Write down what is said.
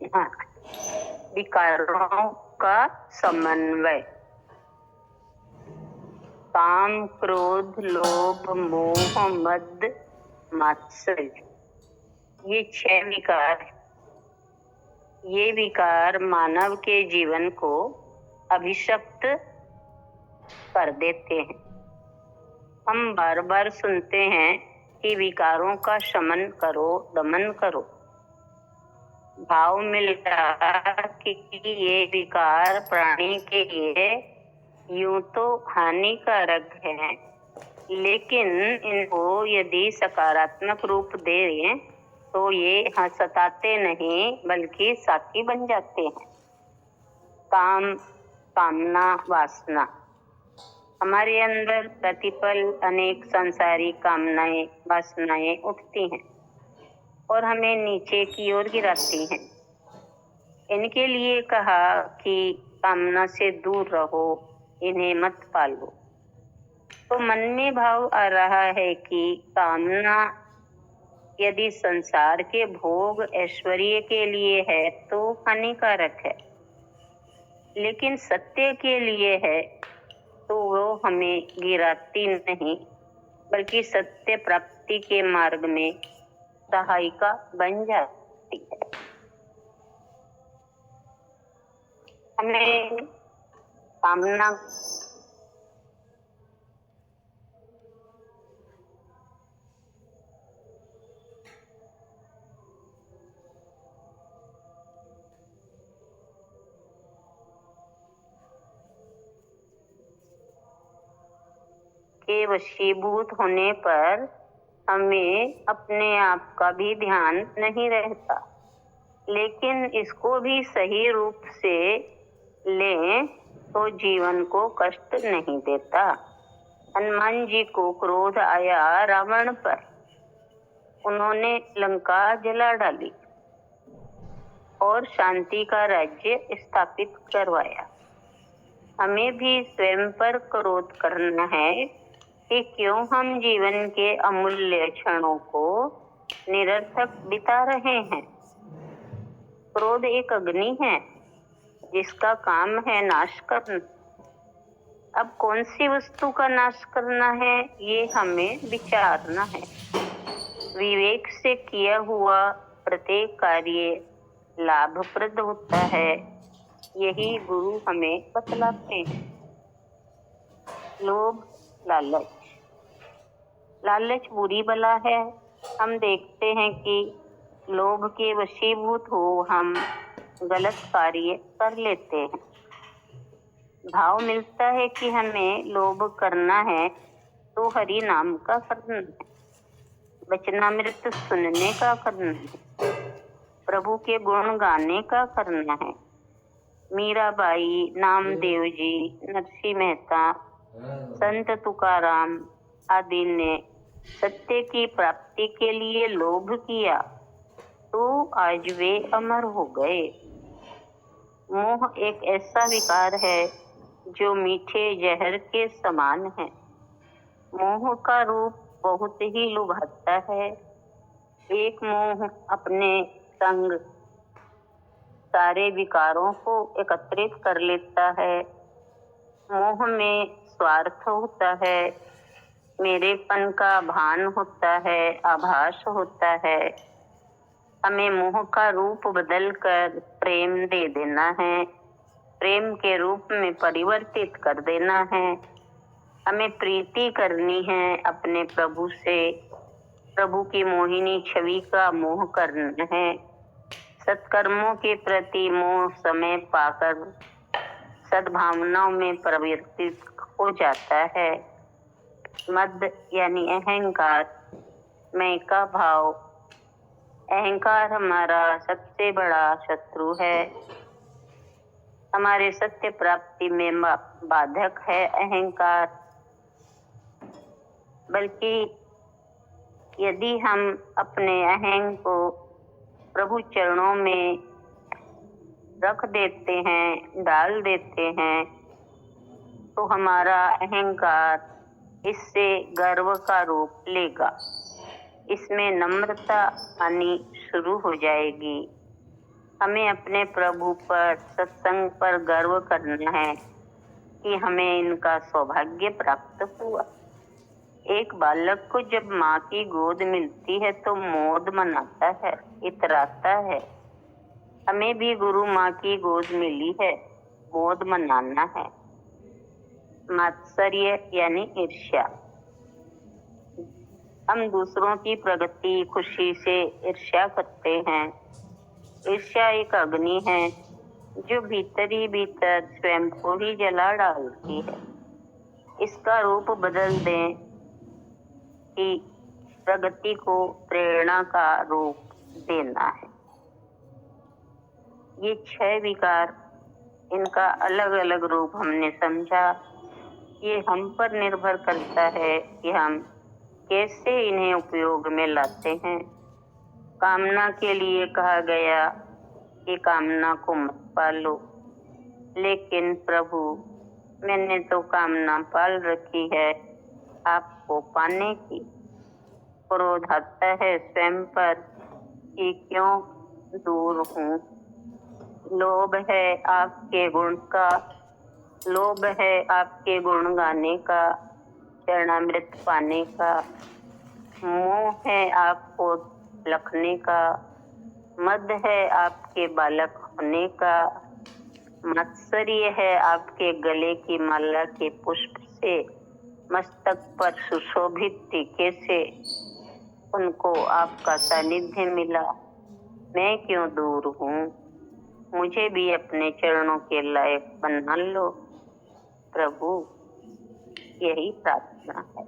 हाँ, विकारों का समन्वय। काम, क्रोध, लोभ, मोह, मद, मात्सर्य, ये 6 विकार। ये विकार मानव के जीवन को अभिशप्त कर देते हैं। हम बार बार सुनते हैं कि विकारों का शमन करो, दमन करो। भाव मिल रहा कि ये विकार प्राणी के लिए यूं तो हानिकारक है, लेकिन इनको यदि सकारात्मक रूप दें तो ये सताते नहीं बल्कि साथी बन जाते हैं। काम, कामना, वासना। हमारे अंदर प्रतिपल अनेक सांसारिक कामनाएं, वासनाएं उठती हैं और हमें नीचे की ओर गिराती हैं। इनके लिए कहा कि कामना से दूर रहो, इन्हें मत पालो। तो मन में भाव आ रहा है कि कामना यदि संसार के भोग ऐश्वर्य के लिए है तो हानिकारक है, लेकिन सत्य के लिए है तो वो हमें गिराती नहीं बल्कि सत्य प्राप्ति के मार्ग में सहायिका बन जाती है। हमें कामना के वशीभूत होने पर हमें अपने आप का भी ध्यान नहीं रहता, लेकिन इसको भी सही रूप से लें तो जीवन को कष्ट नहीं देता। हनुमान जी को क्रोध आया रावण पर, उन्होंने लंका जला डाली और शांति का राज्य स्थापित करवाया। हमें भी स्वयं पर क्रोध करना है कि क्यों हम जीवन के अमूल्य क्षणों को निरर्थक बिता रहे हैं। क्रोध एक अग्नि है जिसका काम है नाश करना। अब कौन सी वस्तु का नाश करना है ये हमें विचारना है। विवेक से किया हुआ प्रत्येक कार्य लाभप्रद होता है, यही गुरु हमें बतलाते हैं। लोभ, लालच। लालच बुरी बला है। हम देखते हैं कि लोभ के वशीभूत हो हम गलत कार्य कर लेते हैं। भाव मिलता है कि हमें लोभ करना है तो हरि नाम का करना है, वचनामृत सुनने का करना है, प्रभु के गुण गाने का करना है। मीराबाई, नामदेव जी, नरसिंह मेहता, संत तुकाराम आदि ने सत्य की प्राप्ति के लिए लोभ किया तो आज वे अमर हो गए। मोह एक ऐसा विकार है जो मीठे जहर के समान है। मोह का रूप बहुत ही लुभाता है। एक मोह अपने संग सारे विकारों को एकत्रित कर लेता है। मोह में स्वार्थ होता है, मेरेपन का भान होता है, आभास होता है। हमें मोह का रूप बदलकर प्रेम दे देना है, प्रेम के रूप में परिवर्तित कर देना है। हमें प्रीति करनी है अपने प्रभु से, प्रभु की मोहिनी छवि का मोह करना है। सत्कर्मों के प्रति मोह समय पाकर सद्भावनाओं में परिवर्तित हो जाता है। मद यानी अहंकार, मैं का भाव। अहंकार हमारा सबसे बड़ा शत्रु है। हमारे सत्य प्राप्ति में बाधक है अहंकार। बल्कि यदि हम अपने अहं को प्रभु चरणों में रख देते हैं, डाल देते हैं, तो हमारा अहंकार इससे गर्व का रूप लेगा। इसमें नम्रता आनी शुरू हो जाएगी। हमें अपने प्रभु पर, सत्संग पर गर्व करना है कि हमें इनका सौभाग्य प्राप्त हुआ। एक बालक को जब माँ की गोद मिलती है तो मौज मनाता है, इतराता है। हमें भी गुरु माँ की गोद मिली है, मौज मनाना है। मात्सर्य यानी ईर्ष्या। हम दूसरों की प्रगति, खुशी से ईर्ष्या करते हैं। ईर्ष्या एक अग्नि है जो भीतर ही भीतर स्वयं को ही जला डालती है। इसका रूप बदल दें कि प्रगति को प्रेरणा का रूप देना है। ये 6 विकार, इनका अलग अलग रूप हमने समझा। ये हम पर निर्भर करता है कि हम कैसे इन्हें उपयोग में लाते हैं। कामना के लिए कहा गया कि कामना को मत पालो, लेकिन प्रभु मैंने तो कामना पाल रखी है आपको पाने की। क्रोध आता है स्वयं पर कि क्यों दूर हूँ। लोभ है आपके गुण का, लोभ है आपके गुण गाने का, चरणामृत पाने का। मोह है आपको लखने का, मद है आपके बालक होने का। मत्सर्य है आपके गले की माला के पुष्प से, मस्तक पर सुशोभित टीके से उनको आपका सानिध्य मिला। मैं क्यों दूर हूँ, मुझे भी अपने चरणों के लायक बना लो प्रभु। यही प्रार्थना है।